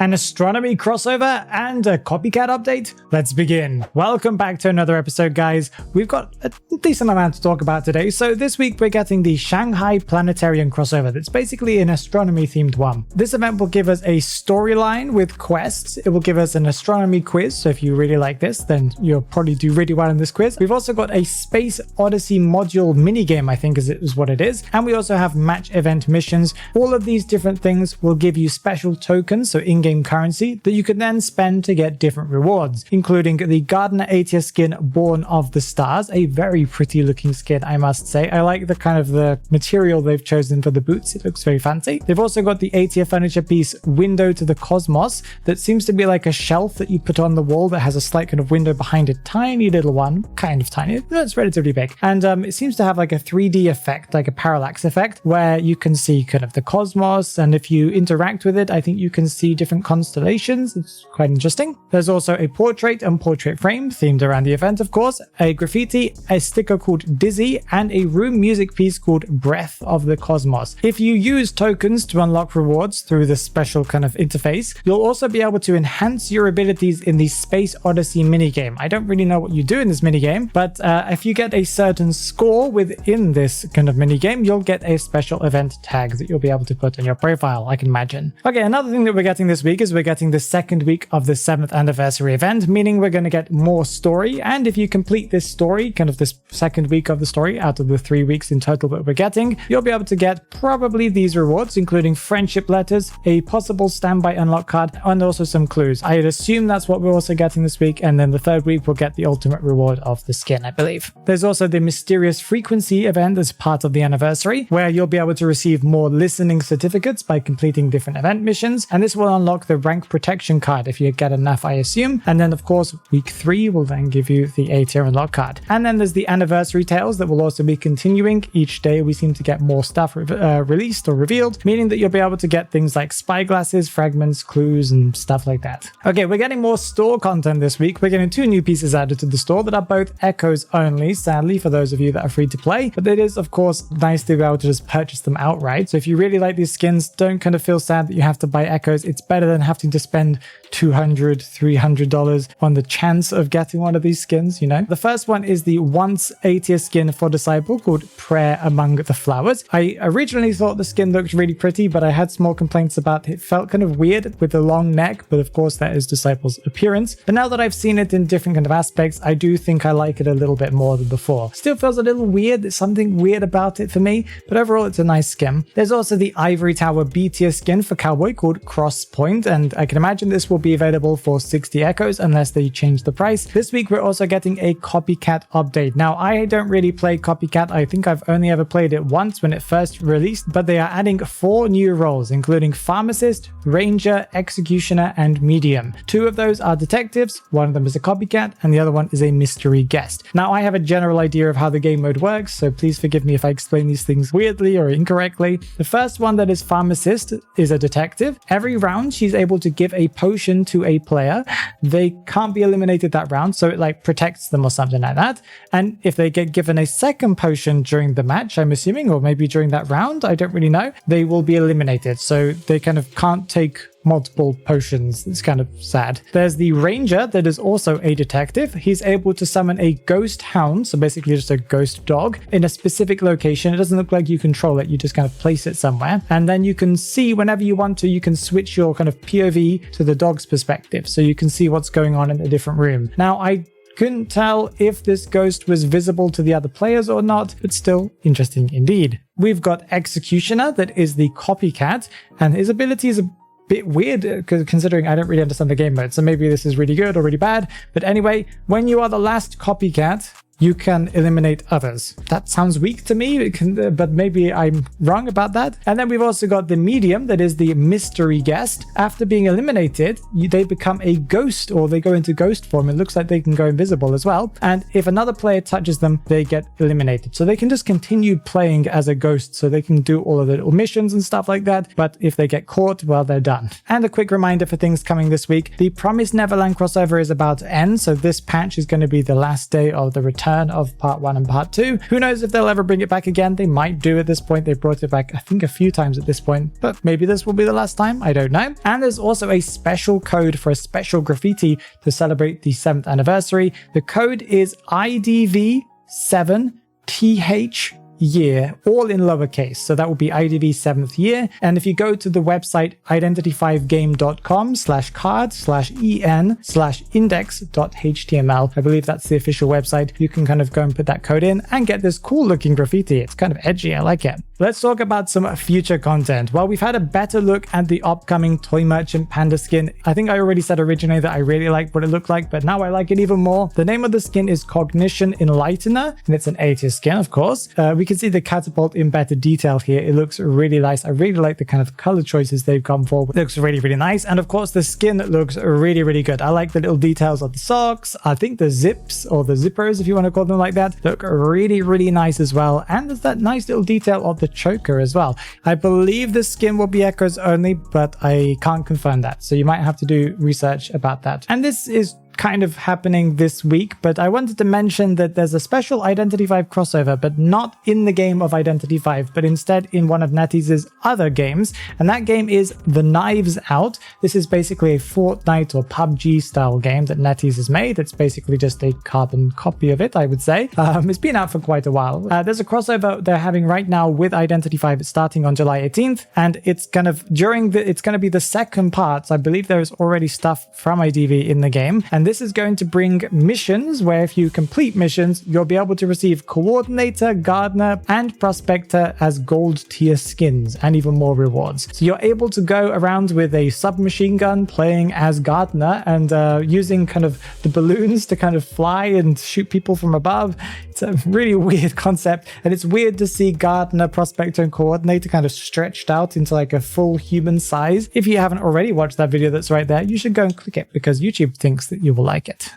An astronomy crossover and a copycat update? Let's begin. Welcome back to another episode, guys. We've got a decent amount to talk about today. So this week we're getting the Shanghai Planetarium crossover. That's basically an astronomy themed one. This event will give us a storyline with quests. It will give us an astronomy quiz. So if you really like this, then you'll probably do really well in this quiz. We've also got a Space Odyssey module minigame, I think is what it is. And we also have match event missions. All of these different things will give you special tokens, so in-game currency, that you can then spend to get different rewards, including the Gardener ATS skin Born of the Stars, a very pretty looking skin, I must say. I like the kind of the material they've chosen for the boots. It looks very fancy. They've also got the ATF furniture piece Window to the Cosmos that seems to be like a shelf that you put on the wall that has a slight kind of window behind a tiny little one, kind of tiny. It's relatively big. And it seems to have like a 3D effect, like a parallax effect, where you can see kind of the cosmos, and if you interact with it, I think you can see different constellations. It's quite interesting. There's also a portrait and portrait frame themed around the event, of course, a graffiti, a sticker called Dizzy, and a room music piece called Breath of the Cosmos. If you use tokens to unlock rewards through this special kind of interface, you'll also be able to enhance your abilities in the Space Odyssey minigame. I don't really know what you do in this minigame, but if you get a certain score within this kind of minigame, you'll get a special event tag that you'll be able to put on your profile, I can imagine. Okay, another thing that we're getting this week is we're getting the second week of the 7th anniversary event, meaning we're going to get more story. And if you complete this story, kind of this second week of the story out of the 3 weeks in total that we're getting, you'll be able to get probably these rewards, including friendship letters, a possible standby unlock card, and also some clues. I'd assume that's what we're also getting this week. And then the third week we'll get the ultimate reward of the skin, I believe. There's also the mysterious frequency event as part of the anniversary, where you'll be able to receive more listening certificates by completing different event missions, and this will unlock the rank protection card if you get enough, I assume. And then of course week 3 will then give you the A tier unlock card. And then there's the anniversary tales that will also be continuing. Each day we seem to get more stuff released or revealed, meaning that you'll be able to get things like spy glasses, fragments, clues, and stuff like that. Okay, we're getting more store content this week. We're getting 2 new pieces added to the store that are both echoes only, sadly, for those of you that are free to play, but it is of course nice to be able to just purchase them outright. So if you really like these skins, don't kind of feel sad that you have to buy echoes. It's better than having to spend $200, $300 on the chance of getting one of these skins, you know. The first one is the once A-tier skin for Disciple called Prayer Among the Flowers. I originally thought the skin looked really pretty, but I had small complaints about it. It felt kind of weird with the long neck, but of course that is Disciple's appearance. But now that I've seen it in different kind of aspects, I do think I like it a little bit more than before. Still feels a little weird. There's something weird about it for me, but overall it's a nice skin. There's also the Ivory Tower B-tier skin for Cowboy called Cross Point, and I can imagine this will be available for 60 echoes unless they change the price. This week we're also getting a Copycat update. Now I don't really play Copycat. I think I've only ever played it once when it first released, but they are adding 4 new roles, including Pharmacist, Ranger, Executioner, and Medium. 2 of those are detectives, one of them is a copycat, and the other one is a mystery guest. Now I have a general idea of how the game mode works, so please forgive me if I explain these things weirdly or incorrectly. The first one, that is Pharmacist, is a detective. Every round she's able to give a potion to a player. They can't be eliminated that round, so it like protects them or something like that. And if they get given a second potion during the match, I'm assuming, or maybe during that round, I don't really know, they will be eliminated. So they kind of can't take multiple potions. It's kind of sad. There's the Ranger that is also a detective. He's able to summon a ghost hound, so basically just a ghost dog, in a specific location. It doesn't look like you control it, you just kind of place it somewhere. And then you can see whenever you want to, you can switch your kind of POV to the dog's perspective, so you can see what's going on in a different room. Now, I couldn't tell if this ghost was visible to the other players or not, but still interesting indeed. We've got Executioner that is the copycat, and his ability is a bit weird considering I don't really understand the game mode, so maybe this is really good or really bad. But anyway, when you are the last copycat, you can eliminate others. That sounds weak to me, but maybe I'm wrong about that. And then we've also got the Medium that is the mystery guest. After being eliminated, they become a ghost, or they go into ghost form. It looks like they can go invisible as well. And if another player touches them, they get eliminated. So they can just continue playing as a ghost, so they can do all of the little missions and stuff like that. But if they get caught, well, they're done. And a quick reminder for things coming this week. The Promised Neverland crossover is about to end, so this patch is going to be the last day of the return return of part 1 and part 2. Who knows if they'll ever bring it back again? They might do at this point. They brought it back, I think, a few times at this point, but maybe this will be the last time. I don't know. And there's also a special code for a special graffiti to celebrate the 7th anniversary. The code is IDV7TH year, all in lowercase. So that will be IDV 7th year. And if you go to the website identity5game.com/card/en/index.html, I believe that's the official website, you can kind of go and put that code in and get this cool looking graffiti. It's kind of edgy. I like it. Let's talk about some future content. Well, we've had a better look at the upcoming Toy Merchant Panda skin. I think I already said originally that I really liked what it looked like, but now I like it even more. The name of the skin is Cognition Enlightener, and it's an A-tier skin, of course. We can see the catapult in better detail here. It looks really nice. I really like the kind of color choices they've gone for. It looks really, really nice. And of course, the skin looks really, really good. I like the little details of the socks. I think the zips, or the zippers, if you want to call them like that, look really, really nice as well. And there's that nice little detail of the choker as well. I believe the skin will be echoes only, but I can't confirm that. So you might have to do research about that. And this is kind of happening this week, but I wanted to mention that there's a special Identity 5 crossover, but not in the game of Identity 5, but instead in one of NetEase's other games, and that game is The Knives Out. This is basically a Fortnite or PUBG style game that NetEase has made. It's basically just a carbon copy of it, I would say. It's been out for quite a while. There's a crossover they're having right now with Identity 5 starting on July 18th, and it's kind of it's going to be the second part. So I believe there's already stuff from IDV in the game, and this is going to bring missions where if you complete missions, you'll be able to receive Coordinator, Gardener, and Prospector as gold tier skins and even more rewards. So you're able to go around with a submachine gun playing as Gardener and using kind of the balloons to kind of fly and shoot people from above. It's a really weird concept, and it's weird to see Gardener, Prospector, and Coordinator kind of stretched out into like a full human size. If you haven't already watched that video that's right there, you should go and click it because YouTube thinks that you will like it.